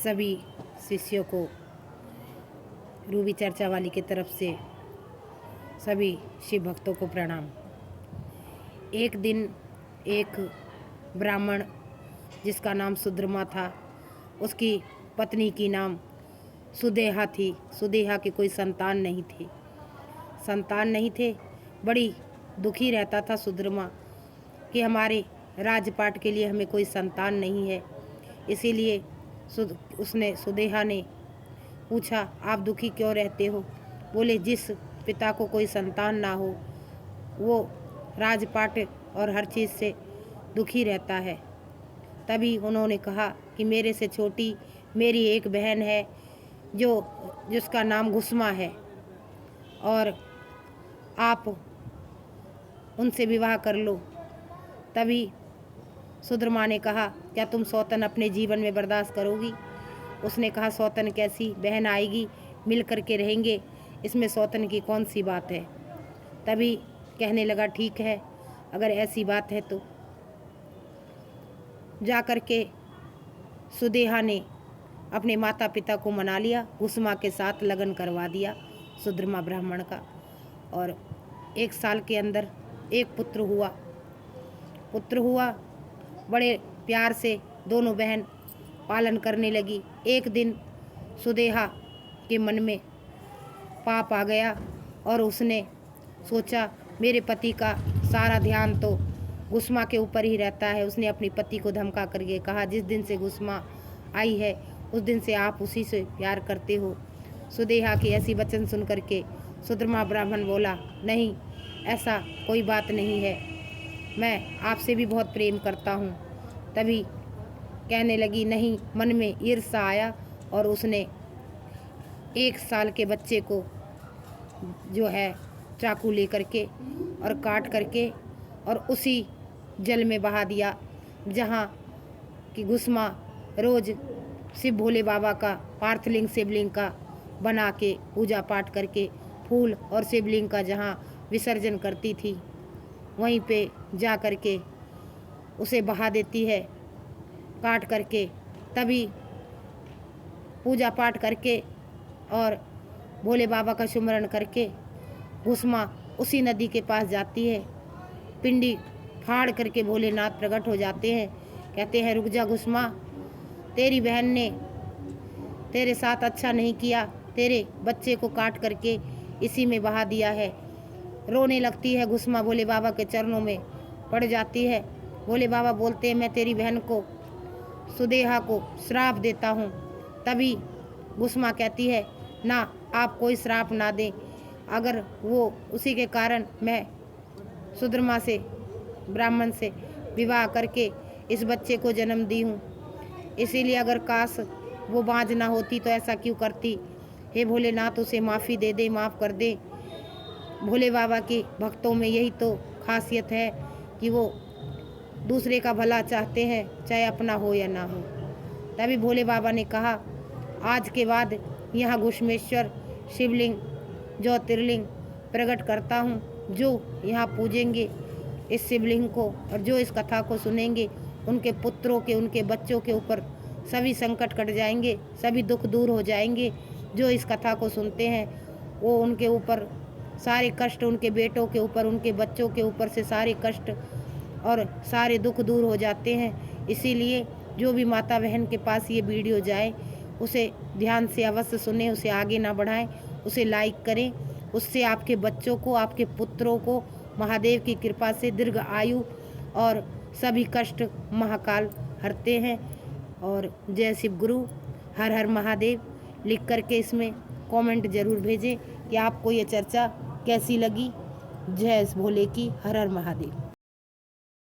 सभी शिष्यों को रूबी चर्चा वाली की तरफ से सभी शिव भक्तों को प्रणाम। एक दिन एक ब्राह्मण जिसका नाम सुद्रमा था, उसकी पत्नी की नाम सुदेहा थी। सुदेहा की कोई संतान नहीं थे। बड़ी दुखी रहता था सुद्रमा कि हमारे राजपाट के लिए हमें कोई संतान नहीं है। इसीलिए उसने सुदेहा ने पूछा, आप दुखी क्यों रहते हो? बोले, जिस पिता को कोई संतान ना हो वो राजपाट और हर चीज़ से दुखी रहता है। तभी उन्होंने कहा कि मेरे से छोटी मेरी एक बहन है जिसका नाम गुस्मा है और आप उनसे विवाह कर लो। तभी सुद्रमा ने कहा, क्या तुम सौतन अपने जीवन में बर्दाश्त करोगी? उसने कहा, सौतन कैसी, बहन आएगी मिल कर के रहेंगे, इसमें सौतन की कौन सी बात है। तभी कहने लगा, ठीक है, अगर ऐसी बात है तो। जा कर के सुदेहा ने अपने माता पिता को मना लिया, गुस्मा के साथ लगन करवा दिया सुद्रमा ब्राह्मण का। और 1 साल के अंदर एक पुत्र हुआ। बड़े प्यार से दोनों बहन पालन करने लगी। एक दिन सुदेहा के मन में पाप आ गया और उसने सोचा, मेरे पति का सारा ध्यान तो गुस्मा के ऊपर ही रहता है। उसने अपनी पति को धमका करके कहा, जिस दिन से गुस्मा आई है उस दिन से आप उसी से प्यार करते हो। सुदेहा की ऐसी वचन सुन करके सुद्रमा ब्राह्मण बोला, नहीं, ऐसा कोई बात नहीं है, मैं आपसे भी बहुत प्रेम करता हूँ। तभी कहने लगी, नहीं, मन में ईर्ष्या आया और उसने 1 साल के बच्चे को जो है चाकू लेकर के और काट करके और उसी जल में बहा दिया जहाँ कि गुस्मा रोज शिव भोले बाबा का पार्थलिंग शिवलिंग का बना के पूजा पाठ करके फूल और शिवलिंग का जहाँ विसर्जन करती थी, वहीं पे जा कर के उसे बहा देती है काट करके। तभी पूजा पाठ करके और भोले बाबा का सुमरण करके गुस्मा उसी नदी के पास जाती है। पिंडी फाड़ करके भोलेनाथ प्रकट हो जाते हैं। कहते हैं, रुक जा गुस्मा, तेरी बहन ने तेरे साथ अच्छा नहीं किया, तेरे बच्चे को काट करके इसी में बहा दिया है। रोने लगती है गुस्मा, भोले बाबा के चरणों में पड़ जाती है। भोले बाबा बोलते हैं, मैं तेरी बहन को सुदेहा को श्राप देता हूँ। तभी गुस्मा कहती है, ना, आप कोई श्राप ना दें, अगर वो उसी के कारण मैं सुद्रमा से ब्राह्मण से विवाह करके इस बच्चे को जन्म दी हूँ। इसीलिए अगर काश वो बाँझ ना होती तो ऐसा क्यों करती। हे भोलेनाथ, उसे माफ़ी दे दे, माफ़ कर दे। भोले बाबा के भक्तों में यही तो खासियत है कि वो दूसरे का भला चाहते हैं, चाहे अपना हो या ना हो। तभी भोले बाबा ने कहा, आज के बाद यहाँ घुश्मेश्वर शिवलिंग ज्योतिर्लिंग प्रकट करता हूँ। जो यहाँ पूजेंगे इस शिवलिंग को और जो इस कथा को सुनेंगे, उनके पुत्रों के, उनके बच्चों के ऊपर सभी संकट कट जाएंगे, सभी दुख दूर हो जाएंगे। जो इस कथा को सुनते हैं वो उनके ऊपर सारे कष्ट, उनके बेटों के ऊपर, उनके बच्चों के ऊपर से सारे कष्ट और सारे दुख दूर हो जाते हैं। इसीलिए जो भी माता बहन के पास ये वीडियो जाए उसे ध्यान से अवश्य सुने, उसे आगे ना बढ़ाएं, उसे लाइक करें। उससे आपके बच्चों को, आपके पुत्रों को महादेव की कृपा से दीर्घ आयु और सभी कष्ट महाकाल हरते हैं। और जय शिव गुरु, हर हर महादेव लिख करके इसमें कमेंट ज़रूर भेजें कि आपको ये चर्चा कैसी लगी। जय भोले की, हर हर महादेव।